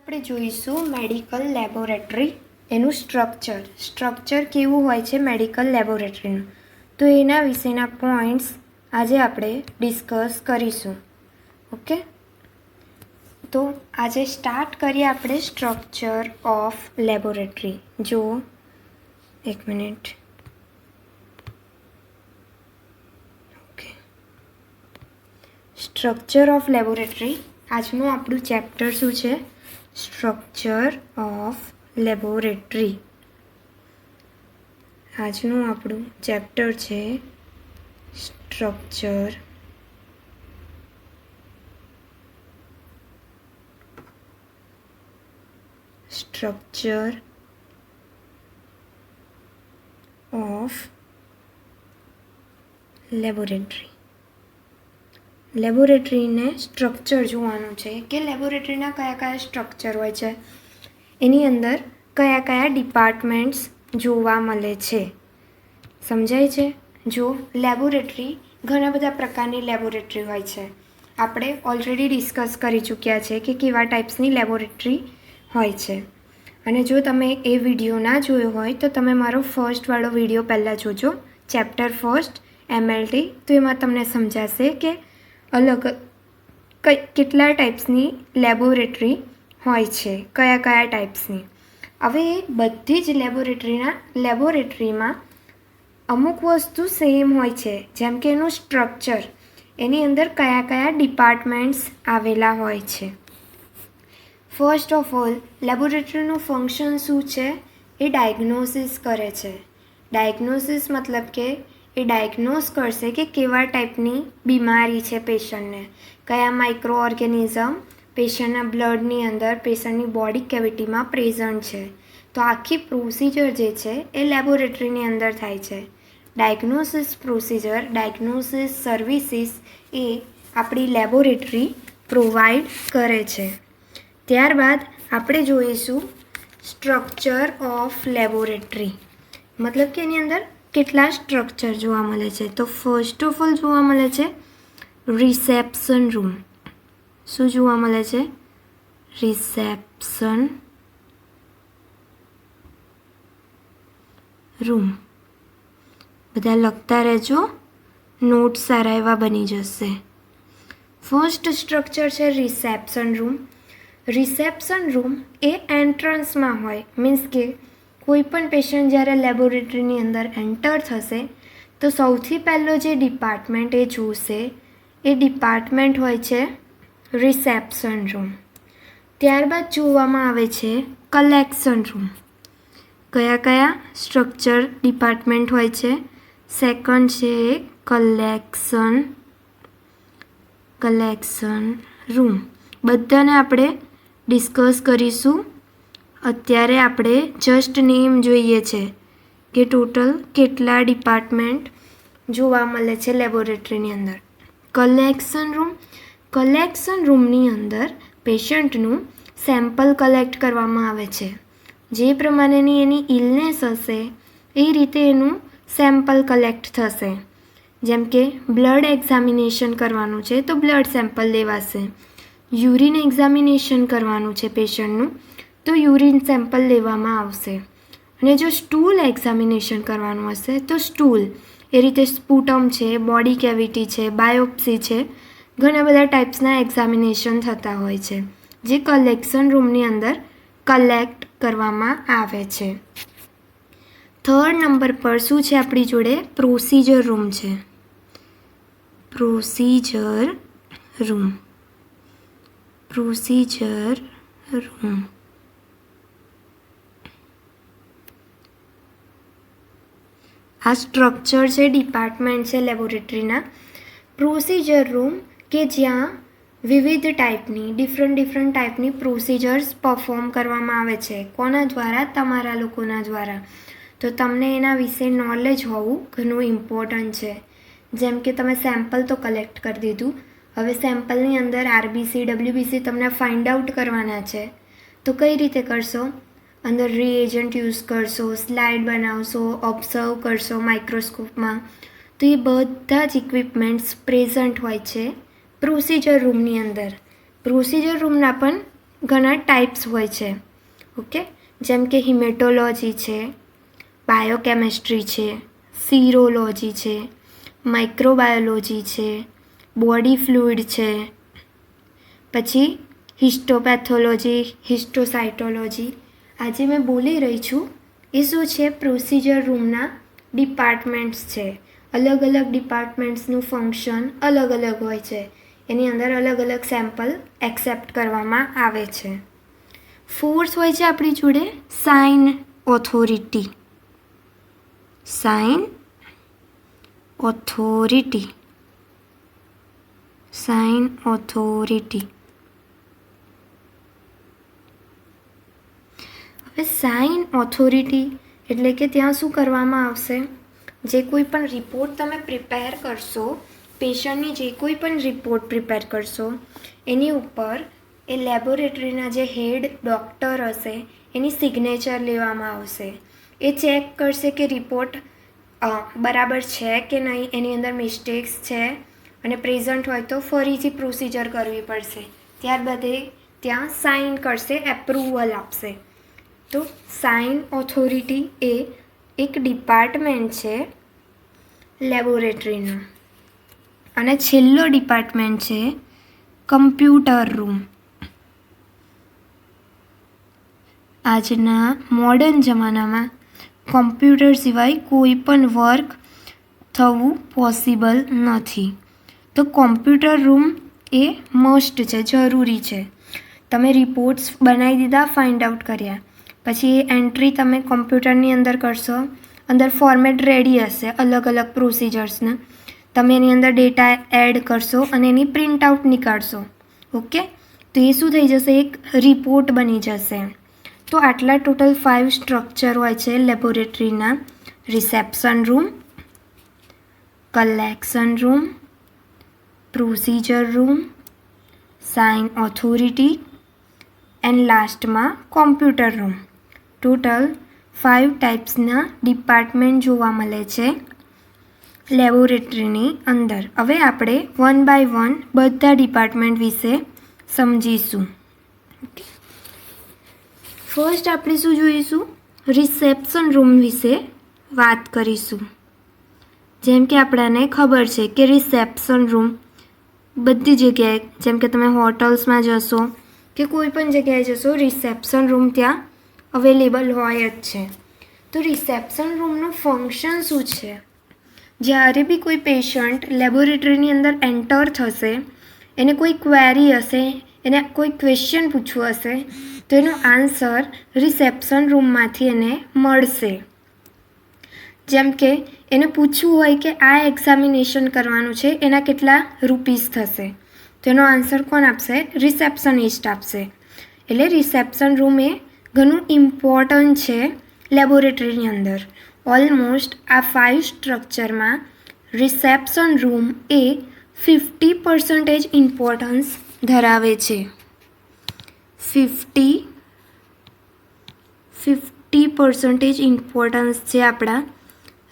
આપણે જોઈશું medical laboratory એનું સ્ટ્રક્ચર કેવું હોય છે મેડિકલ લેબોરેટરીનું, તો એના વિશેના પોઈન્ટ્સ આજે આપણે ડિસ્કસ કરીશું. ઓકે, તો આજે સ્ટાર્ટ કરીએ આપણે સ્ટ્રક્ચર ઓફ લેબોરેટરી. જો એક minute. Okay, structure of laboratory આજનું આપણું ચેપ્ટર શું છે? Structure of laboratory. આજનું આપણું ચેપ્ટર છે સ્ટ્રક્ચર ઓફ લેબોરેટરી. લેબોરેટરીને સ્ટ્રક્ચર જોવાનું છે કે લેબોરેટરીના કયા કયા સ્ટ્રક્ચર હોય છે, એની અંદર કયા કયા ડિપાર્ટમેન્ટ્સ જોવા મળે છે. સમજાય છે? જો લેબોરેટરી ઘણા બધા પ્રકારની લેબોરેટરી હોય છે. આપણે ઓલરેડી ડિસ્કસ કરી ચૂક્યા છે કે કેવા ટાઈપ્સની લેબોરેટરી હોય છે. અને જો તમે એ વિડીયો ના જોયો હોય તો તમે મારો ફર્સ્ટવાળો વિડીયો પહેલાં જોજો, ચેપ્ટર ફર્સ્ટ MLT. તો એમાં તમને સમજાશે કે અલગ કેટલા ટાઈપ્સની લેબોરેટરી હોય છે, કયા કયા ટાઈપ્સની. હવે એ બધી જ લેબોરેટરીમાં અમુક વસ્તુ સેમ હોય છે, જેમ કે એનું સ્ટ્રક્ચર, એની અંદર કયા કયા ડિપાર્ટમેન્ટ્સ આવેલા હોય છે. ફર્સ્ટ ઓફ ઓલ, લેબોરેટરીનું ફંક્શન શું છે? એ ડાયગ્નોસિસ કરે છે. ડાયગ્નોસિસ મતલબ કે એ ડાયગ્નોઝ કરશે કે કેવા ટાઈપની બીમારી છે પેશન્ટને, કયા માઇક્રો ઓર્ગેનિઝમ પેશન્ટના બ્લડની અંદર, પેશન્ટની બોડી કેવિટીમાં પ્રેઝન્ટ છે. તો આખી પ્રોસિજર જે છે એ લેબોરેટરીની અંદર થાય છે. ડાયગ્નોસિસ પ્રોસિજર, ડાયગ્નોસિસ સર્વિસીસ એ આપણી લેબોરેટરી પ્રોવાઈડ કરે છે. ત્યારબાદ આપણે જોઈશું સ્ટ્રક્ચર ઓફ લેબોરેટરી, મતલબ કે એની અંદર કેટલા સ્ટ્રક્ચર જોવા મળે છે. તો ફર્સ્ટ ઓફ ઓલ જોવા મળે છે રિસેપ્શન રૂમ. શું જોવા મળે છે? Reception room. બધા લખતા રહેજો, નોટ સારા એવા બની જશે. ફર્સ્ટ સ્ટ્રક્ચર છે રિસેપ્શન રૂમ. રિસેપ્શન રૂમ એ એન્ટ્રન્સમાં હોય, મીન્સ કે કોઈ પણ પેશન્ટ જ્યારે લેબોરેટરીની અંદર એન્ટર થશે તો સૌથી પહેલો જે ડિપાર્ટમેન્ટ એ જોશે એ ડિપાર્ટમેન્ટ હોય છે રિસેપ્શન રૂમ. ત્યારબાદ જોવામાં આવે છે કલેક્શન રૂમ. કયા કયા સ્ટ્રક્ચર ડિપાર્ટમેન્ટ હોય છે? સેકન્ડ છે કલેક્શન રૂમ. બધાને આપણે ડિસ્કસ કરીશું. અત્યારે આપણે જસ્ટ નેમ જોઈએ છે કે ટોટલ કેટલા ડિપાર્ટમેન્ટ જોવા મળે છે લેબોરેટરીની અંદર. કલેક્શન રૂમની અંદર પેશન્ટનું સેમ્પલ કલેક્ટ કરવામાં આવે છે. જે પ્રમાણેની એની ઇલનેસ હશે એ રીતે એનું સેમ્પલ કલેક્ટ થશે. જેમ કે બ્લડ એક્ઝામિનેશન કરવાનું છે તો બ્લડ સેમ્પલ લેવાશે. યુરિન એક્ઝામિનેશન કરવાનું છે પેશન્ટનું તો યુરિન સેમ્પલ લેવામાં આવશે. અને જો સ્ટૂલ એક્ઝામિનેશન કરવાનું હશે તો સ્ટૂલ, એ રીતે સ્પુટમ છે, બોડી કેવિટી છે, બાયોપ્સી છે, ઘણા બધા ટાઈપ્સના એક્ઝામિનેશન થતા હોય છે જે કલેક્શન રૂમની અંદર કલેક્ટ કરવામાં આવે છે. થર્ડ નંબર પર શું છે આપણી જોડે? પ્રોસિજર રૂમ છે. Procedure room. આ સ્ટ્રક્ચર છે, ડિપાર્ટમેન્ટ છે લેબોરેટરીના. પ્રોસિજર રૂમ કે જ્યાં વિવિધ ટાઈપની ડિફરન્ટ ટાઈપની પ્રોસિજર્સ પરફોર્મ કરવામાં આવે છે. કોના દ્વારા? તમારા લોકોના દ્વારા. તો તમને એના વિશે નોલેજ હોવું ઘણું ઇમ્પોર્ટન્ટ છે. જેમ કે તમે સેમ્પલ તો કલેક્ટ કરી દીધું, હવે સેમ્પલની અંદર RBC WBC તમને ફાઇન્ડ આઉટ કરવાના છે. તો કઈ રીતે કરશો? અંદર રિએજન્ટ યુઝ કરશો, સ્લાઇડ બનાવશો, ઓબ્ઝર્વ કરશો માઇક્રોસ્કોપમાં. તો એ બધા જ ઇક્વિપમેન્ટ્સ પ્રેઝન્ટ હોય છે પ્રોસિજર રૂમની અંદર. પ્રોસિજર રૂમના પણ ઘણા ટાઈપ્સ હોય છે. ઓકે, જેમ કે હિમેટોલોજી છે, બાયોકેમિસ્ટ્રી છે, સિરોલોજી છે, માઇક્રોબાયોલોજી છે, બોડી ફ્લુઇડ છે, પછી હિસ્ટોપેથોલોજી, હિસ્ટોસાઇટોલોજી. આજે મેં બોલી રહી છું એ શું છે? પ્રોસિજર રૂમના ડિપાર્ટમેન્ટ્સ છે. અલગ અલગ ડિપાર્ટમેન્ટ્સનું ફંક્શન અલગ અલગ હોય છે. એની અંદર અલગ અલગ સેમ્પલ એક્સેપ્ટ કરવામાં આવે છે. ફોર્થ હોય છે આપણી જોડે sign authority. Sign authority. Sign authority. હવે સાઇન ઓથોરિટી એટલે કે ત્યાં શું કરવામાં આવશે? જે કોઈ પણ રિપોર્ટ તમે પ્રિપેર કરશો, પેશન્ટની જે કોઈ પણ રિપોર્ટ પ્રિપેર કરશો, એની ઉપર એ લેબોરેટરીના જે હેડ ડૉક્ટર હશે એની સિગ્નેચર લેવામાં આવશે. એ ચેક કરશે કે રિપોર્ટ બરાબર છે કે નહીં, એની અંદર મિસ્ટેક્સ છે અને પ્રેઝન્ટ હોય તો ફરીથી પ્રોસિજર કરવી પડશે. ત્યારબાદ એ ત્યાં સાઇન કરશે, એપ્રુવલ આપશે. તો સાઇન ઓથોરિટી એ એક ડિપાર્ટમેન્ટ છે લેબોરેટરીનું. અને છેલ્લો ડિપાર્ટમેન્ટ છે કમ્પ્યુટર રૂમ. આજના મોડર્ન જમાનામાં કોમ્પ્યુટર સિવાય કોઈ પણ વર્ક થવું પોસિબલ નથી. તો કોમ્પ્યુટર રૂમ એ મસ્ટ છે, જરૂરી છે. તમે રિપોર્ટ્સ બનાવી દીધા, ફાઇન્ડ આઉટ કર્યા, પછી એ એન્ટ્રી તમે કોમ્પ્યુટરની અંદર કરશો. અંદર ફોર્મેટ રેડી હશે અલગ અલગ પ્રોસિજર્સના. તમે એની અંદર ડેટા એડ કરશો અને એની પ્રિન્ટ આઉટ નીકાળશો. ઓકે, તો એ શું થઈ જશે? એક રિપોર્ટ બની જશે. તો આટલા ટોટલ 5 સ્ટ્રક્ચર હોય છે લેબોરેટરીના. Reception room, collection room, procedure room, sign authority and લાસ્ટમાં કોમ્પ્યુટર રૂમ. ટોટલ 5 ટાઈપ્સના ડિપાર્ટમેન્ટ જોવા મળે છે લેબોરેટરીની અંદર. હવે આપણે 1 બાય 1 બધા ડિપાર્ટમેન્ટ વિશે સમજીશું. ઓકે, ફર્સ્ટ આપણે શું જોઈશું? રિસેપ્શન રૂમ વિશે વાત કરીશું. જેમ કે આપણાને ખબર છે કે રિસેપ્શન રૂમ બધી જગ્યાએ, જેમ કે તમે હોટલ્સમાં જશો કે કોઈ પણ જગ્યાએ જશો, રિસેપ્શન રૂમ ત્યાં અવેલેબલ હોય જ છે. તો રિસેપ્શન રૂમનું ફંક્શન શું છે? જ્યારે બી કોઈ પેશન્ટ લેબોરેટરીની અંદર એન્ટર થશે, એને કોઈ ક્વેરી હશે, એને કોઈ ક્વેશ્ચન પૂછવું હશે, તો એનો આન્સર રિસેપ્શન રૂમમાંથી એને મળશે. જેમ કે એને પૂછવું હોય કે આ એક્ઝામિનેશન કરવાનું છે, એના કેટલા રૂપીસ થશે, તો એનો આન્સર કોણ આપશે? રિસેપ્શનિસ્ટ આપશે. એટલે રિસેપ્શન રૂમ એ ઘણું ઇમ્પોર્ટન્ટ છે લેબોરેટરીની અંદર. ઓલમોસ્ટ આ 5 સ્ટ્રક્ચરમાં રિસેપ્શન રૂમ એ 50% ઇમ્પોર્ટન્સ ધરાવે છે. 50% ઇમ્પોર્ટન્સ છે આપણા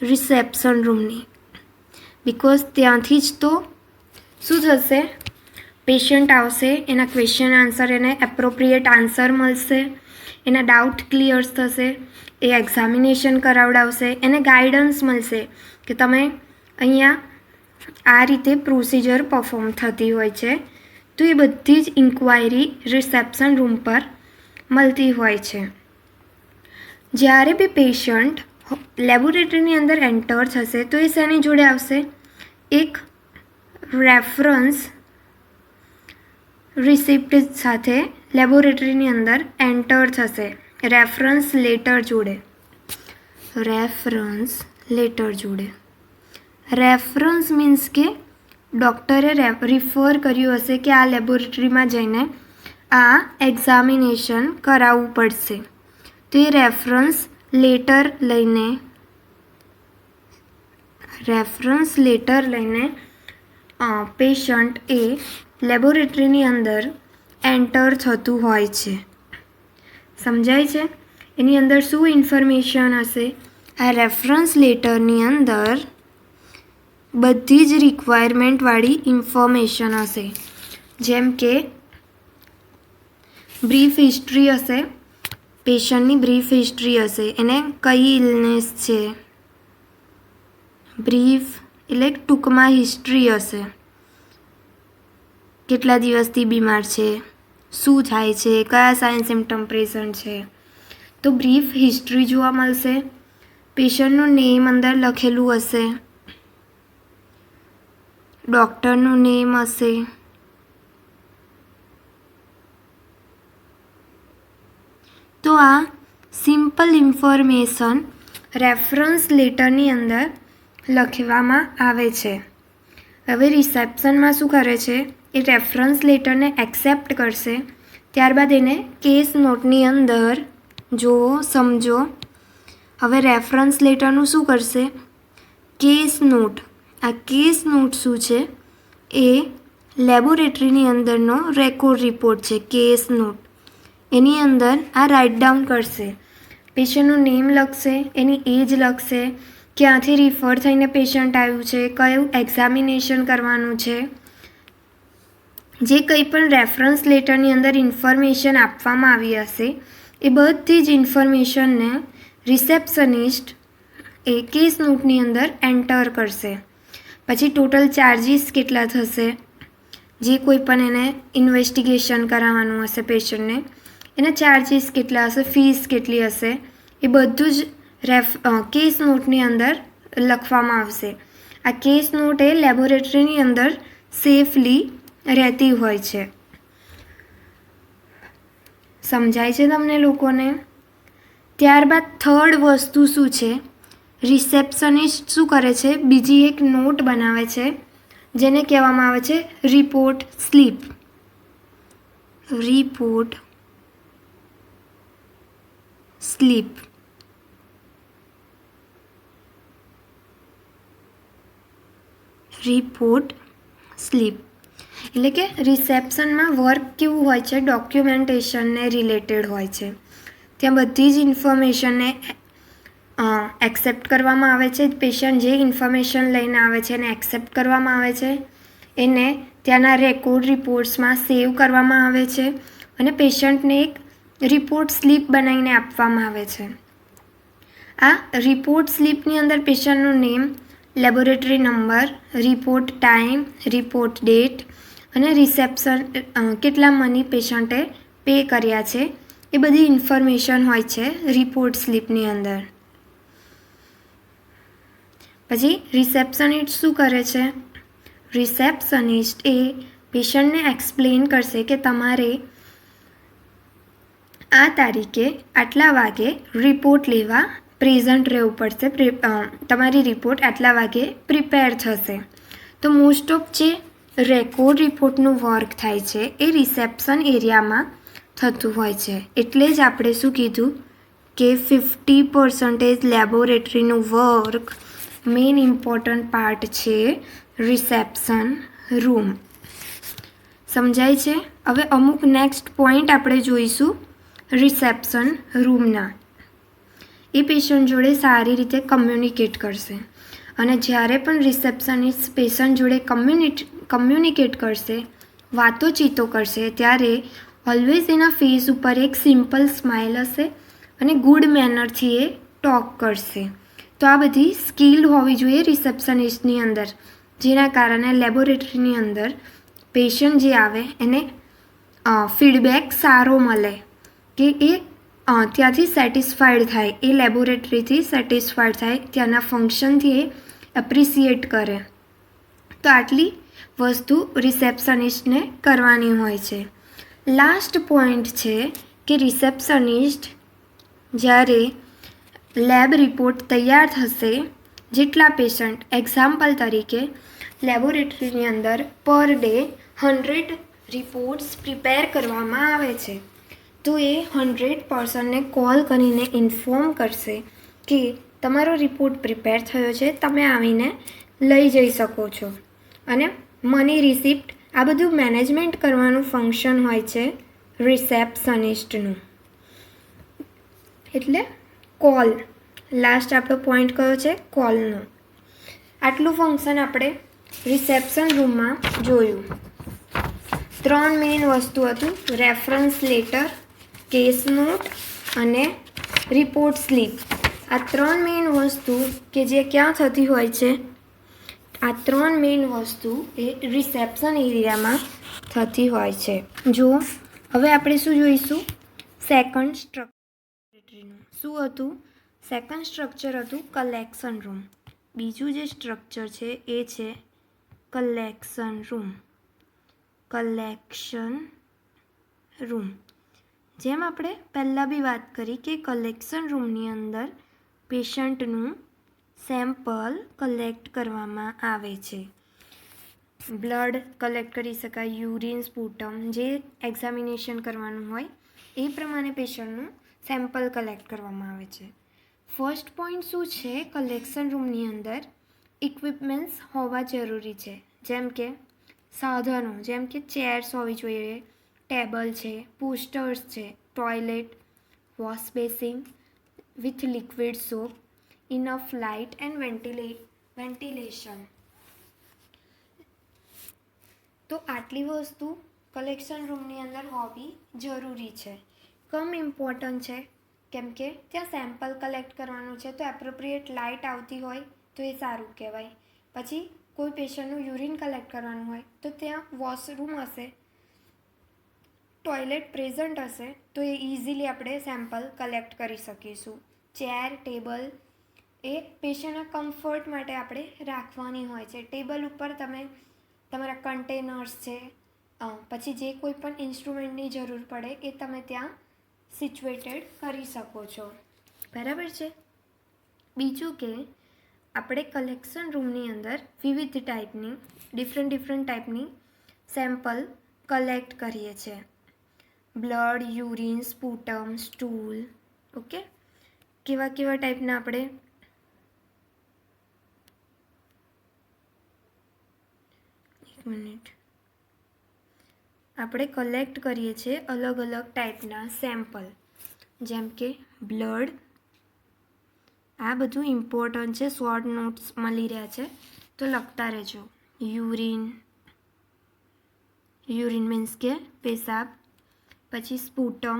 રિસેપ્શન રૂમની. બિકોઝ ત્યાંથી જ તો શું થશે? પેશન્ટ આવશે, એના ક્વેશ્ચન આન્સર, એને એપ્રોપ્રિએટ આન્સર મળશે, એના ડાઉટ ક્લિયર થશે, એ એક્ઝામિનેશન કરાવડાવશે, એને ગાઈડન્સ મળશે કે તમે અહીંયા આ રીતે પ્રોસિજર પરફોર્મ થતી હોય છે. તો એ બધી જ ઇન્ક્વાયરી રિસેપ્શન રૂમ પર મળતી હોય છે. જ્યારે બી પેશન્ટ લેબોરેટરીની અંદર એન્ટર થશે તો એ શેની જોડે આવશે? એક રેફરન્સ રિસિપ્ટ સાથે લેબોરેટરીની અંદર એન્ટર થશે. રેફરન્સ લેટર જોડે. રેફરન્સ લેટર જોડે. રેફરન્સ મીન્સ કે ડૉક્ટરે રિફર કર્યું હશે કે આ લેબોરેટરીમાં જઈને આ એક્ઝામિનેશન કરાવવું પડશે. તો એ રેફરન્સ લેટર લઈને પેશન્ટ એ લેબોરેટરીની અંદર એન્ટર થતું હોય છે. સમજાય છે? એની અંદર શું ઇન્ફોર્મેશન હશે? આ રેફરન્સ લેટરની અંદર બધી જ રિક્વાયરમેન્ટવાળી ઇન્ફોર્મેશન હશે. જેમ કે બ્રીફ હિસ્ટ્રી હશે, પેશન્ટની બ્રીફ હિસ્ટ્રી હશે, એને કઈ ઇલનેસ છે, બ્રીફ એટલે ટૂંકમાં હિસ્ટ્રી હશે, કેટલા દિવસથી બીમાર છે, શું થાય છે, કયા સાઇન સિમ્ટમ પ્રેઝન્ટ છે, તો બ્રીફ હિસ્ટ્રી જોવા મળશે. પેશન્ટનું નેમ અંદર લખેલું હશે, ડૉક્ટરનું નેમ હશે, તો આ સિમ્પલ ઇન્ફોર્મેશન રેફરન્સ લેટરની અંદર લખવામાં આવે છે. હવે રિસેપ્શનમાં શું કરે છે, એ રેફરન્સ લેટરને એક્સેપ્ટ કરશે, ત્યારબાદ એને કેસ નોટની અંદર જુઓ, સમજો. હવે રેફરન્સ લેટરનું શું કરશે, કેસ નોટ. આ કેસ નોટ શું છે, એ લેબોરેટરીની અંદરનો રેકોર્ડ રિપોર્ટ છે. કેસ નોટ એની અંદર આ રાઇટ ડાઉન કરશે, પેશન્ટનું નેમ લખશે, એની એજ લખશે, ક્યાંથી રિફર થઈને પેશન્ટ આવ્યું છે, કયું એક્ઝામિનેશન કરવાનું છે, જે કંઈ પણ રેફરન્સ લેટરની અંદર ઇન્ફોર્મેશન આપવામાં આવી હશે એ બધી જ ઇન્ફોર્મેશનને રિસેપ્શનિસ્ટ એ કેસ નોટની અંદર એન્ટર કરશે. પછી ટોટલ ચાર્જીસ કેટલા થશે, જે કોઈ પણ એને ઇન્વેસ્ટિગેશન કરાવવાનું હશે પેશન્ટને, એના ચાર્જીસ કેટલા હશે, ફીસ કેટલી હશે, એ બધું જ કેસ નોટની અંદર લખવામાં આવશે. આ કેસ નોટ એ લેબોરેટરીની અંદર સેફલી રહેતી હોય છે. સમજાય છે તમને લોકોને? ત્યારબાદ થર્ડ વસ્તુ શું છે, રિસેપ્શનિસ્ટ શું કરે છે, બીજી એક નોટ બનાવે છે, જેને કહેવામાં આવે છે report slip. Report slip. Report slip એટલે કે રિસેપ્શનમાં વર્ક કેવું હોય છે, ડોક્યુમેન્ટેશનને રિલેટેડ હોય છે. ત્યાં બધી જ ઇન્ફોર્મેશનને એક્સેપ્ટ કરવામાં આવે છે. પેશન્ટ જે ઇન્ફોર્મેશન લઈને આવે છે એને એક્સેપ્ટ કરવામાં આવે છે, એને ત્યાંના રેકોર્ડ રિપોર્ટ્સમાં સેવ કરવામાં આવે છે અને પેશન્ટને એક રિપોર્ટ સ્લીપ બનાવીને આપવામાં આવે છે. આ રિપોર્ટ સ્લીપની અંદર પેશન્ટનું name, laboratory number, report time, report date અને રિસેપ્શન કેટલા મની પેશન્ટે પે કર્યા છે એ બધી ઇન્ફોર્મેશન હોય છે રિપોર્ટ સ્લીપની અંદર. પછી રિસેપ્શનિસ્ટ શું કરે છે, રિસેપ્શનિસ્ટ એ પેશન્ટને એક્સપ્લેન કરશે કે તમારે આ તારીખે આટલા વાગે રિપોર્ટ લેવા પ્રેઝન્ટ રહેવું પડશે, તમારી રિપોર્ટ આટલા વાગે પ્રિપેર થશે. તો મોસ્ટ ઓફ જે રેકોર્ડ રિપોર્ટનું વર્ક થાય છે એ રિસેપ્શન એરિયામાં થતું હોય છે. એટલે જ આપણે શું કીધું કે 50% લેબોરેટરીનું વર્ક મેઇન ઇમ્પોર્ટન્ટ પાર્ટ છે રિસેપ્શન રૂમ. સમજાય છે? હવે અમુક નેક્સ્ટ પોઈન્ટ આપણે જોઈશું રિસેપ્શન રૂમના. એ પેશન્ટ જોડે સારી રીતે કમ્યુનિકેટ કરશે અને જ્યારે પણ રિસેપ્શનિસ્ટ પેશન્ટ જોડે કમ્યુનિકેટ કરશે, વાતોચીતો કરશે, ત્યારે ઓલવેઝ એના ફેસ ઉપર એક સિમ્પલ સ્માઇલ હશે અને ગુડ મેનરથી એ ટોક કરશે. તો આ બધી સ્કિલ હોવી જોઈએ રિસેપ્શનિસ્ટની અંદર, જેના કારણે લેબોરેટરીની અંદર પેશન્ટ જે આવે એને ફીડબેક સારો મળે કે એ ત્યાંથી સેટિસ્ફાઈડ થાય, એ લેબોરેટરીથી સેટિસ્ફાઈડ થાય, ત્યાંના ફંક્શનથી એ એપ્રિસિએટ કરે. તો આટલી વસ્તુ રિસેપ્શનિસ્ટને કરવાની હોય છે. લાસ્ટ પોઈન્ટ છે કે રિસેપ્શનિસ્ટ જ્યારે લેબ રિપોર્ટ તૈયાર થશે, જેટલા પેશન્ટ, એક્ઝામ્પલ તરીકે લેબોરેટરીની અંદર પર ડે 100 રિપોર્ટ્સ પ્રિપેર કરવામાં આવે છે, તો એ 100%ને કોલ કરીને ઇન્ફોર્મ કરશે કે તમારો રિપોર્ટ પ્રિપેર થયો છે, તમે આવીને લઈ જઈ શકો છો. અને મની રિસિપ્ટ આ બધું મેનેજમેન્ટ કરવાનું ફંક્શન હોય છે રિસેપ્શનિસ્ટનું. એટલે કોલ, લાસ્ટ આપણો પોઈન્ટ કયો છે, કોલનો. આટલું ફંક્શન આપણે રિસેપ્શન રૂમમાં જોયું. 3 મેઇન વસ્તુ હતું, રેફરન્સ લેટર, કેસ નોટ અને રિપોર્ટ સ્લીપ. આ 3 મેઇન વસ્તુ કે જે ક્યાં થતી હોય છે, આ 3 મેઇન વસ્તુ એ રિસેપ્શન એરિયામાં થતી હોય છે. જો હવે આપણે શું જોઈશું, સેકન્ડ સ્ટ્રક્ચરનું શું હતું, સેકન્ડ સ્ટ્રક્ચર હતું કલેક્શન રૂમ. બીજું જે સ્ટ્રક્ચર છે એ છે કલેક્શન રૂમ. કલેક્શન રૂમ, જેમ આપણે પહેલાં બી વાત કરી કે કલેક્શન રૂમની અંદર પેશન્ટનું સેમ્પલ કલેક્ટ કરવામાં આવે છે. બ્લડ કલેક્ટ કરી શકાય, યુરિન, સ્પુટમ, જે એક્ઝામિનેશન કરવાનું હોય એ પ્રમાણે પેશન્ટનું સેમ્પલ કલેક્ટ કરવામાં આવે છે. ફર્સ્ટ પોઈન્ટ શું છે, કલેક્શન રૂમની અંદર ઇક્વિપમેન્ટ્સ હોવા જરૂરી છે. જેમ કે સાધનો, જેમ કે ચેર્સ હોવી જોઈએ, ટેબલ છે, પોસ્ટર્સ છે, toilet, wash basin with liquid soap, enough light and ventilation. તો આટલી વસ્તુ કલેક્શન રૂમની અંદર હોવી જરૂરી છે. કમ ઇમ્પોર્ટન્ટ છે, કેમ કે ત્યાં સેમ્પલ કલેક્ટ કરવાનું છે, તો એપ્રોપ્રિએટ લાઇટ આવતી હોય તો એ સારું કહેવાય. પછી કોઈ પેશન્ટનું યુરિન કલેક્ટ કરવાનું હોય તો ત્યાં વોશરૂમ હશે, ટોયલેટ પ્રેઝન્ટ હશે, તો એ ઇઝીલી આપણે સેમ્પલ કલેક્ટ કરી શકીશું. ચેર, ટેબલ એ પેશન્ટના કમ્ફર્ટ માટે આપણે રાખવાની હોય છે. ટેબલ ઉપર તમે તમારા કન્ટેનર્સ છે, પછી જે કોઈ પણ ઇન્સ્ટ્રુમેન્ટની જરૂર પડે એ તમે ત્યાં સિચ્યુએટેડ કરી શકો છો. બરાબર છે. બીજું કે આપણે કલેક્શન રૂમની અંદર વિવિધ ટાઈપની ડિફરન્ટ ટાઈપની સેમ્પલ કલેક્ટ કરીએ છીએ. Blood, urine, sputum, stool. Okay, કેવા ટાઈપના આપણે કલેક્ટ કરીએ છીએ અલગ ટાઈપના સેમ્પલ. જેમ કે બ્લડ, આ બધું ઇમ્પોર્ટન્ટ છે, શોર્ટ નોટ્સ મળી રહ્યા છે તો લખતા રહેજો. યુરિન મીન્સ કે પેશાબ. પછી સ્પુટમ,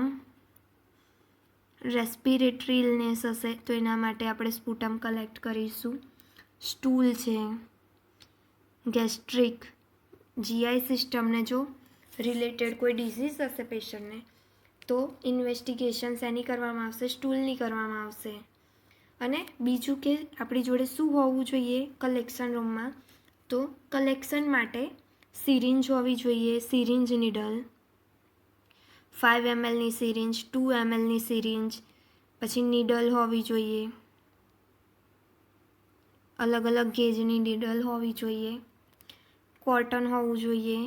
રેસ્પિરેટરી ઇલનેસ હશે તો એના માટે આપણે સ્પુટમ કલેક્ટ કરીશું. સ્ટૂલ છે, ગેસ્ટ્રિક, જીઆઈ સિસ્ટમને જો રિલેટેડ કોઈ ડિઝીઝ હશે પેશન્ટને તો ઇન્વેસ્ટિગેશન શેની કરવામાં આવશે, સ્ટૂલની કરવામાં આવશે. અને બીજું કે આપણી જોડે શું હોવું જોઈએ કલેક્શન રૂમમાં, તો કલેક્શન માટે સિરિંજ હોવી જોઈએ, સિરિંજ નીડલ, 5 mlની સિરિંજ, 2 mlની સિરિંજ, પછી નીડલ હોવી જોઈએ, અલગ ગેજની નીડલ હોવી જોઈએ, કોટન હોવું જોઈએ,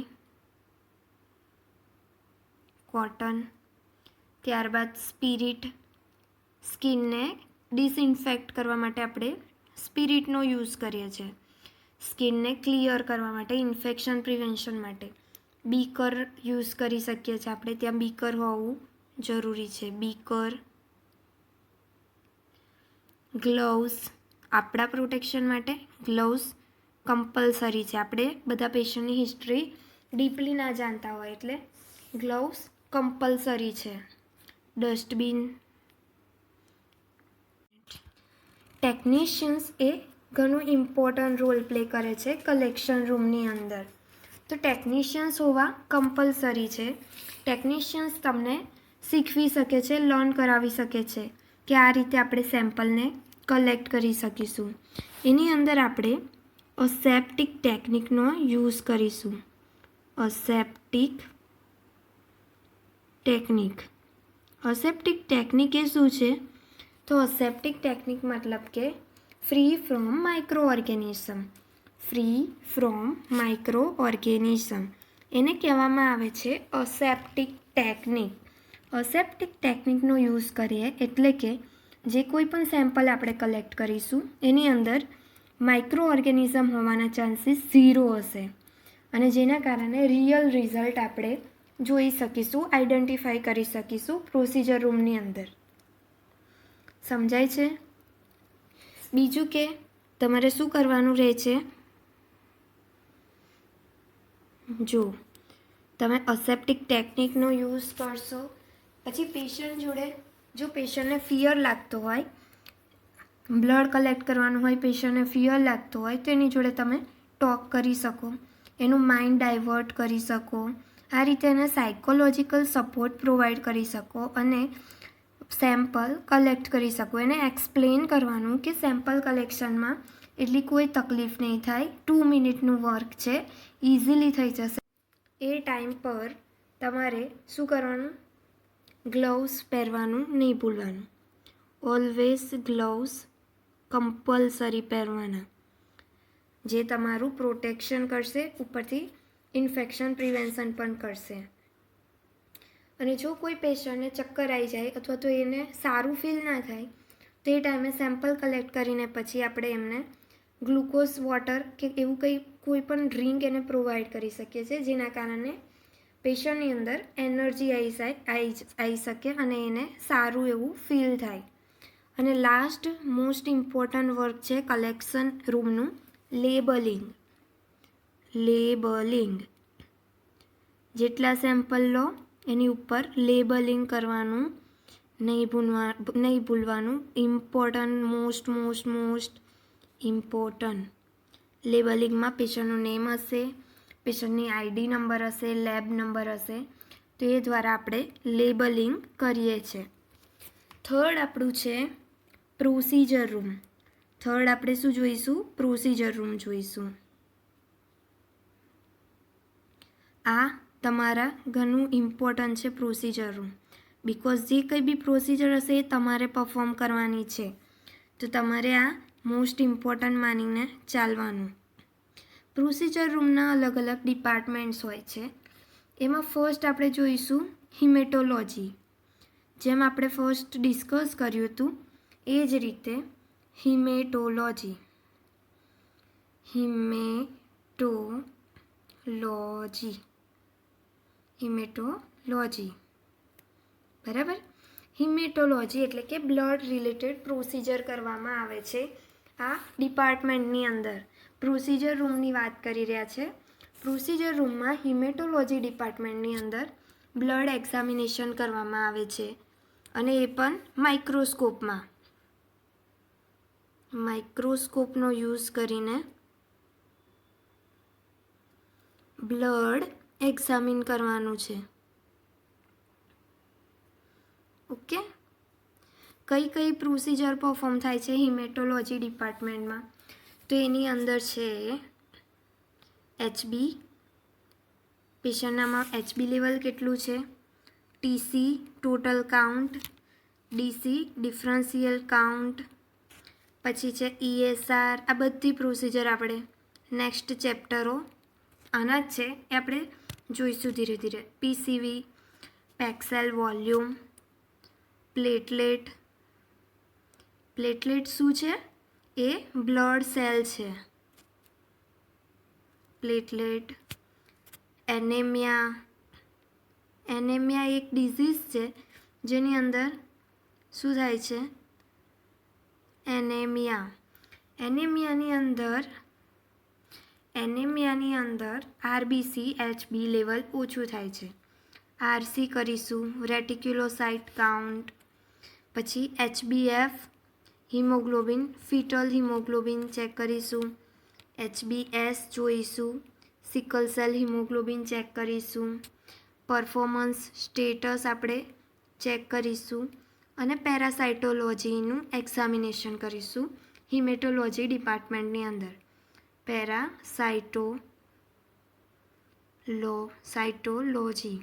કોટન. ત્યારબાદ સ્પિરિટ, સ્કિનને ડિસઇન્ફેક્ટ કરવા માટે આપણે સ્પિરિટનો યુઝ કરીએ છીએ. સ્કિનને ક્લિયર કરવા માટે, ઇન્ફેક્શન પ્રિવેન્શન માટે બીકર યુઝ કરી શકીએ છીએ આપણે. ત્યાં બીકર હોવું જરૂરી છે. બીકર, ગ્લવ્સ, આપણા પ્રોટેક્શન માટે ગ્લવ્સ કમ્પલસરી છે. આપણે બધા પેશન્ટની હિસ્ટ્રી ડીપલી ના જાણતા હોય એટલે ગ્લવ્સ કમ્પલસરી છે. ડસ્ટબિન. ટેકનિશિયન્સ એ ઘણું ઇમ્પોર્ટન્ટ રોલ પ્લે કરે છે કલેક્શન રૂમની અંદર. તો ટેકનિશિયન્સ હોવા કમ્પલસરી છે. ટેકનિશિયન્સ તમને શીખવી શકે છે, લર્ન કરાવી શકે છે કે આ રીતે આપણે સેમ્પલને કલેક્ટ કરી શકીશું. એની અંદર આપણે અસેપ્ટિક ટેકનિકનો યુઝ કરીશું. અસેપ્ટિક ટેકનિક. અસેપ્ટિક ટેકનિક એ શું છે, તો અસેપ્ટિક ટેકનિક મતલબ કે free from micro organism. Free from micro organism એને કહેવામાં આવે છે અસેપ્ટિક ટેકનિક. અસેપ્ટિક ટેકનિકનો યુઝ કરીએ એટલે કે જે કોઈ પણ સેમ્પલ આપણે કલેક્ટ કરીશું એની અંદર માઇક્રો ઓર્ગેનિઝમ હોવાના ચાન્સીસ 0 હશે અને જેના કારણે રિયલ રિઝલ્ટ આપણે જોઈ શકીશું, આઈડેન્ટિફાઈ કરી શકીશું પ્રોસિજર રૂમની અંદર. સમજાય છે? બીજું કે તમારે શું કરવાનું રહે છે, જો તમે અસેપ્ટિક ટેકનિકનો યુઝ કરશો. પછી પેશન્ટ જોડે જો પેશન્ટને ફિયર લાગતો હોય, બ્લડ કલેક્ટ કરવાનું હોય, પેશન્ટને ફિયર લાગતો હોય તો એની જોડે તમે ટોક કરી શકો, એનું માઇન્ડ ડાયવર્ટ કરી શકો. આ રીતે એને સાયકોલોજીકલ સપોર્ટ પ્રોવાઈડ કરી શકો અને સેમ્પલ કલેક્ટ કરી શકો. એને એક્સપ્લેન કરવાનું કે સેમ્પલ કલેક્શનમાં એટલી કોઈ તકલીફ નહીં થાય, 2 મિનિટનું વર્ક છે, ઇઝીલી થઈ જશે. એ ટાઈમ પર તમારે શું કરવાનું? ગ્લવ્સ પહેરવાનું નહીં ભૂલવાનું. ઓલવેઝ ગ્લવ્સ કમ્પલસરી પહેરવાના, જે તમારું પ્રોટેક્શન કરશે, ઉપરથી ઇન્ફેક્શન પ્રિવેન્શન પણ કરશે. અને જો કોઈ પેશન્ટને ચક્કર આવી જાય અથવા તો એને સારું ફીલ ના થાય તો એ ટાઈમે સેમ્પલ કલેક્ટ કરીને પછી આપણે એમને ગ્લુકોઝ વોટર કે એવું કોઈ પણ ડ્રિંક એને પ્રોવાઈડ કરી શકીએ છીએ, જેના કારણે પેશન્ટની અંદર એનર્જી આવી શકે અને એને સારું એવું ફીલ થાય. અને લાસ્ટ મોસ્ટ ઇમ્પોર્ટન્ટ વર્ક છે કલેક્શન રૂમનું લેબલિંગ. જેટલા સેમ્પલ લો એની ઉપર લેબલિંગ કરવાનું નહીં ભૂલવાનું. Most important. લેબલિંગમાં પેશન્ટનું નેમ હશે, પેશન્ટની આઈડી નંબર હશે, લેબ નંબર હશે, તો એ દ્વારા આપણે લેબલિંગ કરીએ છીએ. થર્ડ આપણું છે પ્રોસિજર રૂમ. થર્ડ આપણે શું જોઈશું? પ્રોસિજર રૂમ જોઈશું. આ તમારા ઘણું ઇમ્પોર્ટન્ટ છે પ્રોસિજર રૂમ, બિકોઝ જે કંઈ બી પ્રોસિજર હશે એ તમારે પરફોર્મ કરવાની છે, તો તમારે આ મોસ્ટ ઇમ્પોર્ટન્ટ માનીને ચાલવાનું. પ્રોસિજર રૂમના અલગ અલગ ડિપાર્ટમેન્ટ્સ હોય છે. એમાં ફર્સ્ટ આપણે જોઈશું હિમેટોલોજી. જેમ આપણે ફર્સ્ટ ડિસ્કસ કર્યું હતું એ જ રીતે હિમેટોલોજી. બરાબર. હિમેટોલોજી એટલે કે બ્લડ રિલેટેડ પ્રોસિજર કરવામાં આવે છે આ ડિપાર્ટમેન્ટની અંદર. પ્રોસિજર રૂમની વાત કરી રહ્યા છે. પ્રોસિજર રૂમમાં હિમેટોલોજી ડિપાર્ટમેન્ટની અંદર બ્લડ એક્ઝામિનેશન કરવામાં આવે છે, અને એ પણ માઇક્રોસ્કોપનો યુઝ કરીને બ્લડ એક્ઝામિન કરવાનું છે. ઓકે. કઈ પ્રોસિજર પરફોર્મ થાય છે હિમેટોલોજી ડિપાર્ટમેન્ટમાં? તો એની અંદર છે HB, પેશન્ટનામાં HB લેવલ કેટલું છે, TC total count, DC differential count, પછી છે ESR. આ બધી પ્રોસિજર આપણે નેક્સ્ટ ચેપ્ટરો આના જ છે એ આપણે જોઈશું ધીરે ધીરે. PCV, પેક્સેલ વોલ્યુમ, પ્લેટલેટ શું છે? એ બ્લડ સેલ છે. પ્લેટલેટ. એનેમિયા એક ડિઝીઝ છે જેની અંદર શું થાય છે? એનેમિયાની અંદર RBC HB લેવલ ઓછું થાય છે. RC કરીશું, રેટિક્યુલોસાઇટ કાઉન્ટ, પછી HbF હિમોગ્લોબિન, ફીટલ હિમોગ્લોબિન ચેક કરીશું, HbS જોઈશું, સિકલ સેલ હિમોગ્લોબિન ચેક કરીશું, પરફોર્મન્સ સ્ટેટસ આપણે ચેક કરીશું, અને પેરાસાઇટોલોજીનું એક્ઝામિનેશન કરીશું હિમેટોલોજી ડિપાર્ટમેન્ટની અંદર. પેરાસાઇટોલોજી.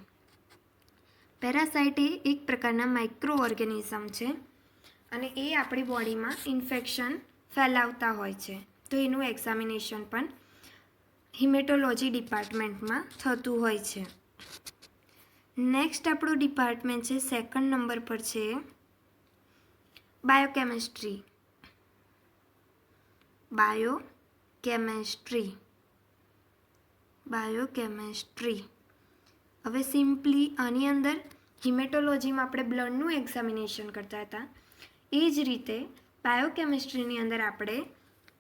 પેરાસાઇટ એ એક પ્રકારના માઇક્રો ઓર્ગેનિઝમ છે અને એ આપણી બોડીમાં ઇન્ફેક્શન ફેલાવતા હોય છે, તો એનું એક્ઝામિનેશન પણ હિમેટોલોજી ડિપાર્ટમેન્ટમાં થતું હોય છે. નેક્સ્ટ આપણું ડિપાર્ટમેન્ટ છે, સેકન્ડ નંબર પર છે બાયોકેમેસ્ટ્રી. હવે સિમ્પલી આની અંદર હિમેટોલોજીમાં આપણે બ્લડનું એક્ઝામિનેશન કરતા હતા, એ જ રીતે બાયોકેમિસ્ટ્રીની અંદર આપણે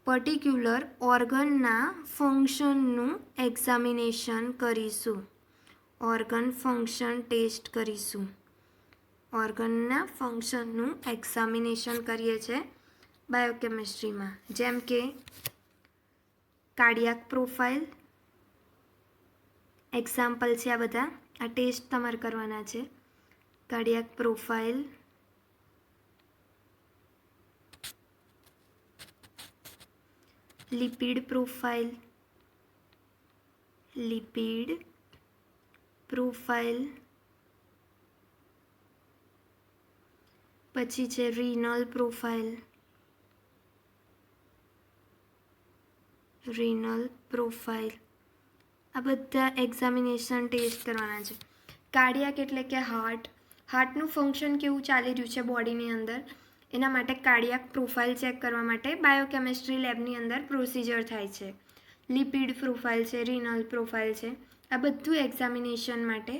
પર્ટિક્યુલર ઓર્ગનના ફંક્શનનું એક્ઝામિનેશન કરીશું. ઓર્ગન ફંક્શન ટેસ્ટ કરીશું. ઓર્ગનના ફંક્શનનું એક્ઝામિનેશન કરીએ છીએ બાયોકેમિસ્ટ્રીમાં, જેમ કે કાર્ડિયાક પ્રોફાઇલ. એક્ઝામ્પલ છે આ બધા. આ ટેસ્ટ તમારે કરવાના છે. કાર્ડિયાક પ્રોફાઇલ, લિપિડ પ્રોફાઇલ, પછી છે રીનલ પ્રોફાઇલ, આ બધા એક્ઝામિનેશન ટેસ્ટ કરવાના છે. કાર્ડિયાક એટલે કે હાર્ટનું ફંક્શન કેવું ચાલી રહ્યું છે બોડીની અંદર, એના માટે કાર્ડિયાક પ્રોફાઇલ ચેક કરવા માટે બાયોકેમિસ્ટ્રી લેબની અંદર પ્રોસિજર થાય છે. લિપિડ પ્રોફાઇલ છે, રીનલ પ્રોફાઇલ છે, આ બધું એક્ઝામિનેશન માટે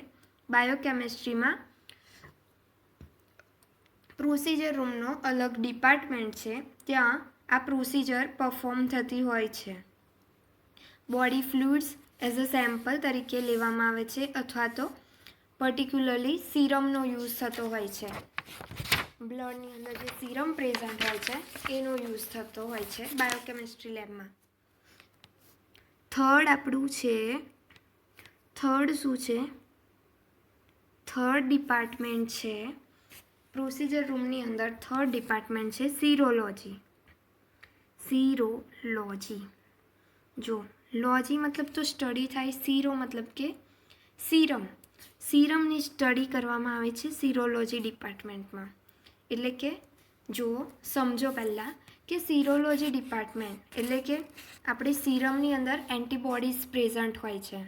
બાયોકેમિસ્ટ્રીમાં પ્રોસિજર રૂમનો અલગ ડિપાર્ટમેન્ટ છે, ત્યાં આ પ્રોસિજર પરફોર્મ થતી હોય છે. Body fluids as a sample તરીકે લેવામાં આવે છે, અથવા તો પર્ટિક્યુલરલી સિરમનો યુઝ થતો હોય છે. બ્લડની અંદર જે સિરમ પ્રેઝન્ટ હોય છે એનો યુઝ થતો હોય છે બાયોકેમિસ્ટ્રી લેબમાં. થર્ડ ડિપાર્ટમેન્ટ છે પ્રોસિજર રૂમની અંદર. થર્ડ ડિપાર્ટમેન્ટ છે સિરોલોજી. જો લોજી મતલબ તો સ્ટડી થાય, સીરો મતલબ કે સિરમની સ્ટડી કરવામાં આવે છે સિરોલોજી ડિપાર્ટમેન્ટમાં. એટલે કે જો સમજો પહેલાં કે સિરોલોજી ડિપાર્ટમેન્ટ એટલે કે આપણી સિરમની અંદર એન્ટીબોડીઝ પ્રેઝન્ટ હોય છે,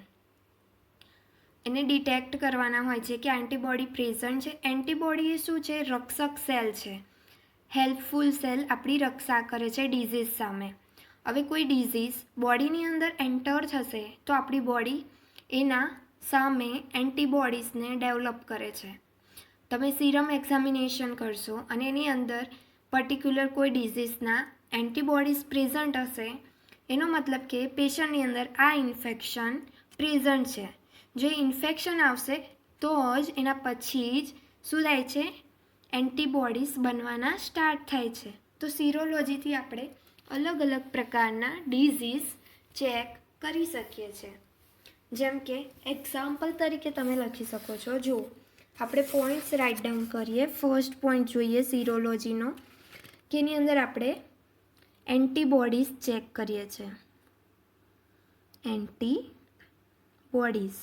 એને ડિટેક્ટ કરવાના હોય છે કે એન્ટીબોડી પ્રેઝન્ટ છે. એન્ટીબોડી એ શું છે? રક્ષક સેલ છે, હેલ્પફુલ સેલ, આપણી રક્ષા કરે છે ડિઝીઝ સામે. હવે કોઈ ડિઝીઝ બોડીની અંદર એન્ટર થશે તો આપણી બોડી એના સામે એન્ટીબોડીઝને ડેવલપ કરે છે. તમે સિરમ એક્ઝામિનેશન કરશો અને એની અંદર પર્ટિક્યુલર કોઈ ડિઝીઝના એન્ટીબોડીઝ પ્રેઝન્ટ હશે, એનો મતલબ કે પેશન્ટની અંદર આ ઇન્ફેક્શન પ્રેઝન્ટ છે. જો ઇન્ફેક્શન આવશે તો જ એના પછી જ શું થાય છે? એન્ટીબોડીઝ બનવાના સ્ટાર્ટ થાય છે. તો સિરોલોજીથી આપણે અલગ અલગ પ્રકારના ડિઝીઝ ચેક કરી શકીએ છીએ. જેમ કે એક્ઝામ્પલ તરીકે તમે લખી શકો છો. જો આપણે પોઈન્ટ્સ રાઇટ ડાઉન કરીએ. ફર્સ્ટ પોઈન્ટ જોઈએ સિરોલોજીનો, કે એની અંદર આપણે એન્ટીબોડીઝ ચેક કરીએ છીએ. એન્ટીબોડીઝ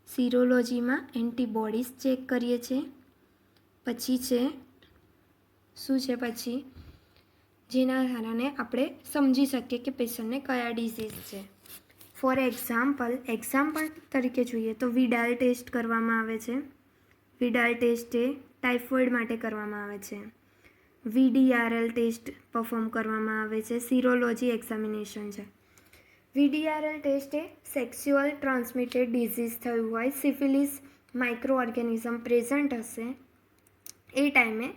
સિરોલોજીમાં એન્ટીબોડીઝ ચેક કરીએ છીએ. પછી છે શું છે? પછી જેના કારણે આપણે સમજી શકીએ કે પેશન્ટને કયા ડિઝીઝ છે. ફોર એક્ઝામ્પલ તરીકે જોઈએ તો વિડાલ ટેસ્ટ કરવામાં આવે છે. વિડાલ ટેસ્ટ એ ટાઇફોઇડ માટે કરવામાં આવે છે. VDRL ટેસ્ટ પરફોર્મ કરવામાં આવે છે. સિરોલોજી એક્ઝામિનેશન છે. VDRL ટેસ્ટ એ સેક્સ્યુઅલ ટ્રાન્સમિટેડ ડિઝીઝ થયું હોય, સિફિલિસ માઇક્રો ઓર્ગેનિઝમ પ્રેઝન્ટ હશે, એ ટાઈમે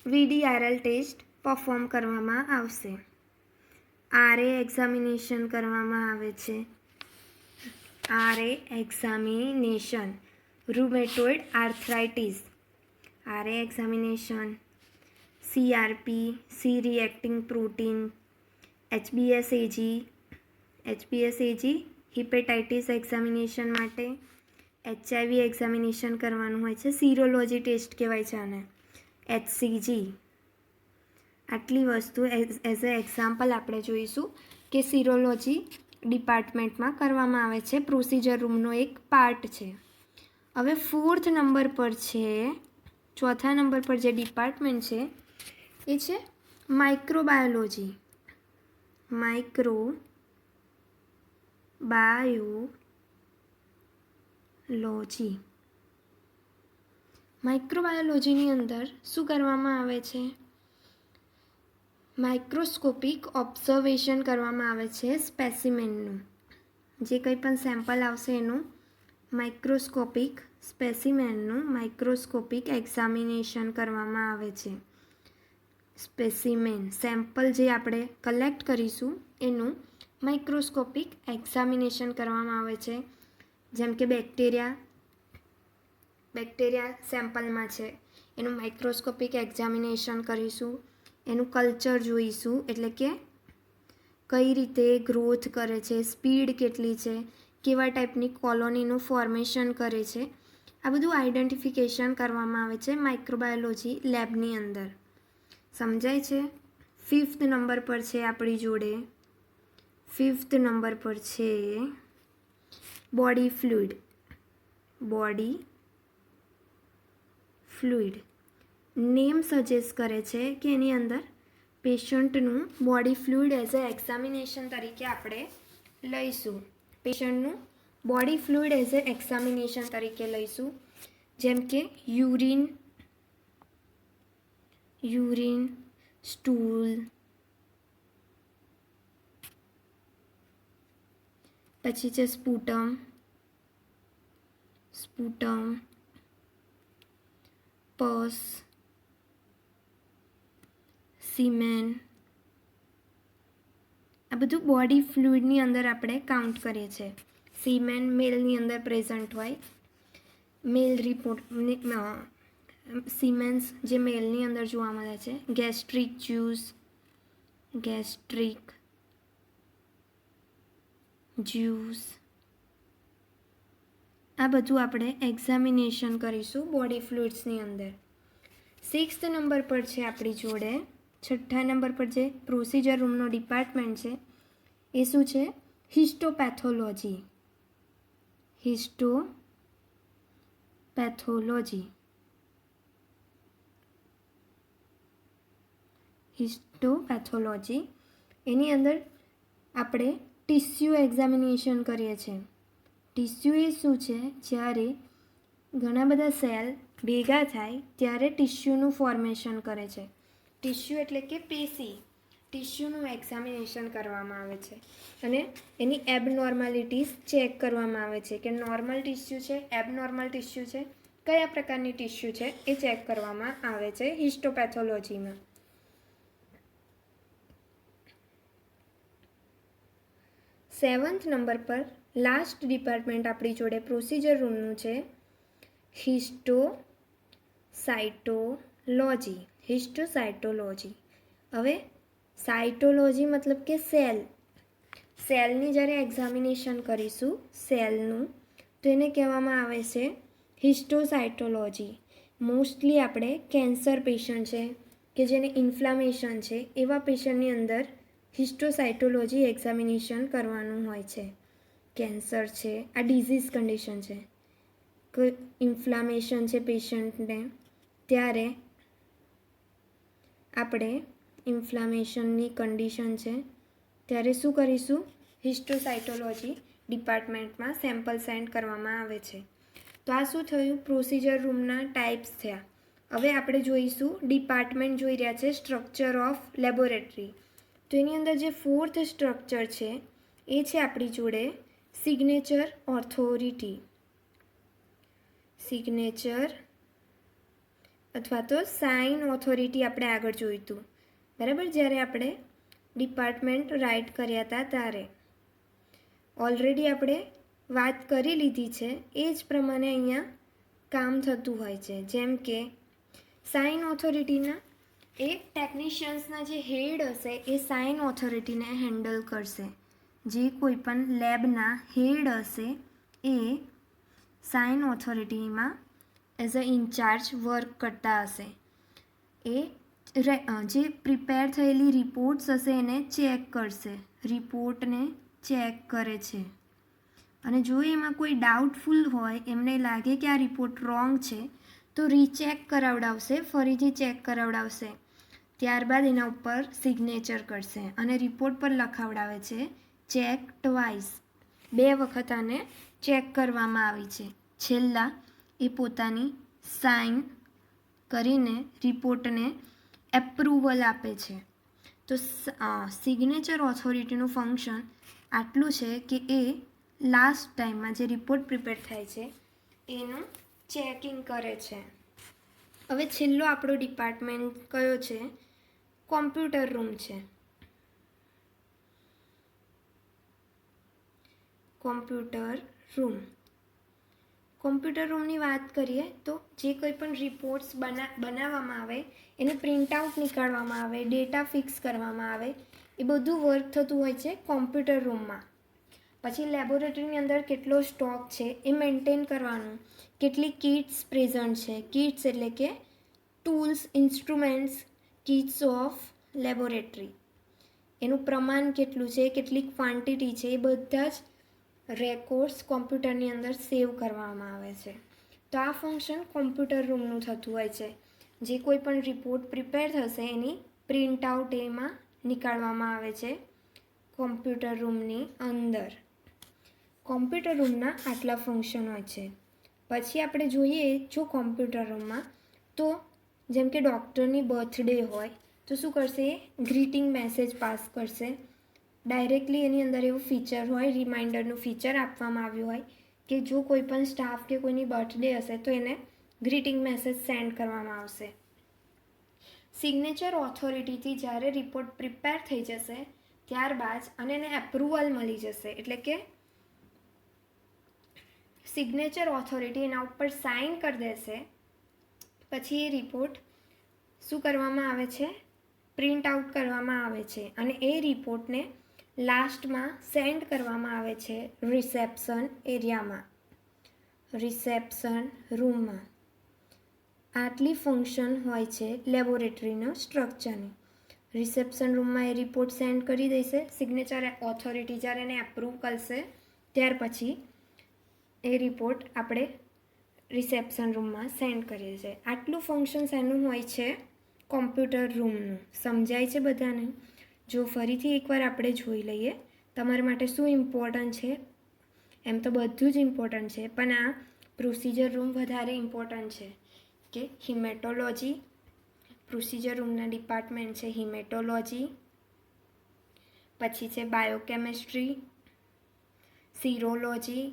VDRL ટેસ્ટ પરફોર્મ કરવામાં આવશે. RA એક્ઝામિનેશન કરવામાં આવે છે. RA examination rheumatoid arthritis, RA examination. CRP C reacting protein, HBsAg hepatitis examination માટે. HIV એક્ઝામિનેશન કરવાનું હોય છે, સિરોલોજી ટેસ્ટ કહેવાય છે આને. HCG. આટલી વસ્તુ એઝ અ એક્ઝામ્પલ આપણે જોઈશું કે સિરોલોજી ડિપાર્ટમેન્ટમાં કરવામાં આવે છે, પ્રોસિજર રૂમનો એક પાર્ટ છે. હવે ચોથા નંબર પર જે ડિપાર્ટમેન્ટ છે એ છે માઇક્રોબાયોલોજી. માઇક્રોબાયોલોજીની અંદર શું કરવામાં આવે છે? માઇક્રોસ્કોપિક ઓબ્ઝર્વેશન કરવામાં આવે છે સ્પેસિમેનનું. જે કંઈ પણ સેમ્પલ આવશે એનું માઇક્રોસ્કોપિક એક્ઝામિનેશન કરવામાં આવે છે. સ્પેસિમેન સેમ્પલ જે આપણે કલેક્ટ કરીશું એનું માઇક્રોસ્કોપિક એક્ઝામિનેશન કરવામાં આવે છે. જેમ કે બેક્ટેરિયા સેમ્પલમાં છે એનું માઇક્રોસ્કોપિક એક્ઝામિનેશન કરીશું, એનું કલ્ચર જોઈશું, એટલે કે કઈ રીતે ગ્રોથ કરે છે, સ્પીડ કેટલી છે, કેવા ટાઈપની કોલોનીનું ફોર્મેશન કરે છે, આ બધું આઈડેન્ટિફિકેશન કરવામાં આવે છે માઇક્રોબાયોલોજી લેબની અંદર. સમજાય છે? 5th નંબર પર છે આપણી જોડે, 5th નંબર પર છે બોડી ફ્લુઇડ. નેમ સજેસ્ટ કરે છે કે એની અંદર પેશન્ટનું body fluid as a examination તરીકે આપણે લઈશું. પેશન્ટનું body fluid as a examination તરીકે લઈશું. જેમ કે યુરિન, સ્ટૂલ, પછી છે સ્પુટમ, પસ, સીમેન, આ બધું બોડી ફ્લુઇડની અંદર આપણે કાઉન્ટ કરીએ છીએ. સીમેન મેલની અંદર પ્રેઝન્ટ હોય, મેલ રિપોર્ટ સીમેન્સ જે મેલની અંદર જોવા મળે છે. ગેસ્ટ્રિક જ્યુસ, આ બધું આપણે એક્ઝામિનેશન કરીશું બોડી ફ્લુઇડ્સની અંદર. 6th નંબર પર છે આપણી જોડે, 6થા નંબર પર જે પ્રોસિજર રૂમનો ડિપાર્ટમેન્ટ છે એ શું છે? હિસ્ટોપેથોલોજી. એની અંદર આપણે ટિશ્યુ એક્ઝામિનેશન કરીએ છીએ. ટિશ્યુ એ શું છે? જ્યારે ઘણા બધા સેલ ભેગા થાય ત્યારે ટિશ્યુનું ફોર્મેશન કરે છે. ટિશ્યુ એટલે કે પેશી. ટિશ્યુનું એક્ઝામિનેશન કરવામાં આવે છે અને એની એબનોર્માલિટીઝ ચેક કરવામાં આવે છે કે નોર્મલ ટિશ્યુ છે, એબનોર્મલ ટિશ્યુ છે, કયા પ્રકારની ટિશ્યુ છે એ ચેક કરવામાં આવે છે હિસ્ટોપેથોલોજીમાં. 7th નંબર પર લાસ્ટ ડિપાર્ટમેન્ટ આપણી જોડે પ્રોસિજર રૂમનું છે હિસ્ટોસાઇટોલોજી. હવે સાઇટોલોજી મતલબ કે સેલની જ્યારે એક્ઝામિનેશન કરીશું સેલનું, તો એને કહેવામાં આવે છે હિસ્ટોસાઇટોલોજી. મોસ્ટલી આપણે કેન્સર પેશન્ટ છે કે જેને ઇન્ફ્લામેશન છે એવા પેશન્ટની અંદર હિસ્ટોસાઇટોલોજી એક્ઝામિનેશન કરવાનું હોય છે. કેન્સર છે, આ ડિઝીઝ કન્ડિશન છે, કોઈ ઇન્ફ્લામેશન છે પેશન્ટને, ત્યારે આપણે ઇન્ફ્લામેશનની કન્ડિશન છે ત્યારે શું કરીશું? હિસ્ટોસાઇટોલોજી ડિપાર્ટમેન્ટમાં સેમ્પલ સેન્ડ કરવામાં આવે છે. તો આ શું થયું? પ્રોસિજર રૂમના ટાઈપ્સ થયા. હવે આપણે જોઈશું ડિપાર્ટમેન્ટ જોઈ રહ્યા છે સ્ટ્રક્ચર ઓફ લેબોરેટરી. તો એની અંદર જે 4th સ્ટ્રક્ચર છે એ છે આપણી જોડે સિગ્નેચર અથવા તો સાઇન ઓથોરિટી આપણે આગળ જોયું હતું, બરાબર? જ્યારે આપણે ડિપાર્ટમેન્ટ રાઇટ કર્યા હતા ત્યારે ઓલરેડી આપણે વાત કરી લીધી છે એ જ પ્રમાણે અહીંયા કામ થતું હોય છે. જેમ કે સાઇન ઓથોરિટીના એ ટેકનિશિયન્સના જે હેડ હશે એ સાઇન ઓથોરિટીને હેન્ડલ કરશે. જે કોઈ પણ લેબના હેડ હશે એ સાઇન ઓથોરિટીમાં એઝ અ ઇન્ચાર્જ વર્ક કરતા હશે. એ જે પ્રિપેર થયેલી રિપોર્ટ્સ હશે એને ચેક કરશે, રિપોર્ટને ચેક કરે છે. અને જો એમાં કોઈ ડાઉટફુલ હોય, એમને લાગે કે આ રિપોર્ટ રોંગ છે, તો રીચેક કરાવડાવશે, ફરીથી ચેક કરાવડાવશે. ત્યારબાદ એના ઉપર સિગ્નેચર કરશે અને રિપોર્ટ પર લખાવડાવે છે ચેક ટ્વાઇસ. 2 વખત આને ચેક કરવામાં આવી છે. છેલ્લા એ પોતાની સાઇન કરીને રિપોર્ટને એપ્રુવલ આપે છે. તો સિગ્નેચર ઓથોરિટીનું ફંક્શન આટલું છે કે એ લાસ્ટ ટાઈમમાં જે રિપોર્ટ પ્રિપેર થાય છે એનું ચેકિંગ કરે છે. હવે છેલ્લો આપણો ડિપાર્ટમેન્ટ કયો છે? કોમ્પ્યુટર રૂમ છે. Computer room. કોમ્પ્યુટર રૂમની વાત કરીએ તો જે કોઈ પણ રિપોર્ટ્સ બનાવવામાં આવે, એને પ્રિન્ટ આઉટ નીકાળવામાં આવે, ડેટા ફિક્સ કરવામાં આવે, એ બધું વર્ક થતું હોય છે કોમ્પ્યુટર રૂમમાં. પછી લેબોરેટરીની અંદર કેટલો સ્ટોક છે એ મેન્ટેન કરવાનું, કેટલી કિટ્સ પ્રેઝન્ટ છે. કિટ્સ એટલે કે tools, instruments, kits of laboratory, એનું પ્રમાણ કેટલું છે, કેટલી ક્વોન્ટિટી છે, એ બધા જ રેકોર્ડ્સ કોમ્પ્યુટરની અંદર સેવ કરવામાં આવે છે. તો આ ફંક્શન કોમ્પ્યુટર રૂમનું થતું હોય છે. જે કોઈ પણ રિપોર્ટ પ્રિપેર થશે એની પ્રિન્ટ આઉટ એમાં નીકાળવામાં આવે છે કોમ્પ્યુટર રૂમની અંદર. કોમ્પ્યુટર રૂમના આટલા ફંક્શન હોય છે. પછી આપણે જોઈએ જો કોમ્પ્યુટર રૂમમાં તો જેમ કે ડૉક્ટરની બર્થડે હોય તો શું કરશે, એ ગ્રીટિંગ મેસેજ પાસ કરશે. ડાયરેક્ટલી એની અંદર એવું ફીચર હોય, રિમાઇન્ડરનું ફીચર આપવામાં આવ્યું હોય કે જો કોઈ પણ સ્ટાફ કે કોઈની બર્થડે હશે તો એને ગ્રીટિંગ મેસેજ સેન્ડ કરવામાં આવશે. સિગ્નેચર ઓથોરિટીથી જ્યારે રિપોર્ટ પ્રિપેર થઈ જશે ત્યારબાદ અને એને એપ્રુવલ મળી જશે, એટલે કે સિગ્નેચર ઓથોરિટી એના ઉપર સાઇન કરી દેશે, પછી એ રિપોર્ટ શું કરવામાં આવે છે, પ્રિન્ટ આઉટ કરવામાં આવે છે અને એ રિપોર્ટને લાસ્ટમાં સેન્ડ કરવામાં આવે છે રિસેપ્શન એરિયામાં, રિસેપ્શન રૂમમાં. આટલી ફંક્શન હોય છે લેબોરેટરીનો સ્ટ્રક્ચરની. રિસેપ્શન રૂમમાં એ રિપોર્ટ સેન્ડ કરી દેશે, સિગ્નેચર ઓથોરિટી જ્યારે એને એપ્રૂવ કરશે ત્યાર પછી એ રિપોર્ટ આપણે રિસેપ્શન રૂમમાં સેન્ડ કરીએ છીએ. આટલું ફંક્શન એનું હોય છે કોમ્પ્યુટર રૂમનું. સમજાય છે બધાને? જો ફરીથી એકવાર આપણે જોઈ લઈએ તમારા માટે શું ઇમ્પોર્ટન્ટ છે. એમ તો બધું જ ઇમ્પોર્ટન્ટ છે પણ આ પ્રોસિજર રૂમ વધારે ઇમ્પોર્ટન્ટ છે કે હિમેટોલોજી. પ્રોસિજર રૂમના ડિપાર્ટમેન્ટ છે હિમેટોલોજી, પછી છે biochemistry, serology,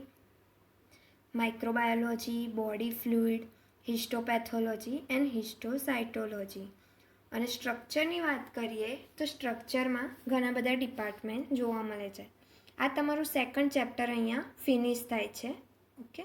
microbiology, body fluid, histopathology and histocytology. અને સ્ટ્રક્ચરની વાત કરીએ તો સ્ટ્રક્ચરમાં ઘણા બધા ડિપાર્ટમેન્ટ જોવા મળે છે. આ તમારું સેકન્ડ ચેપ્ટર અહીંયા ફિનિશ થાય છે. ઓકે.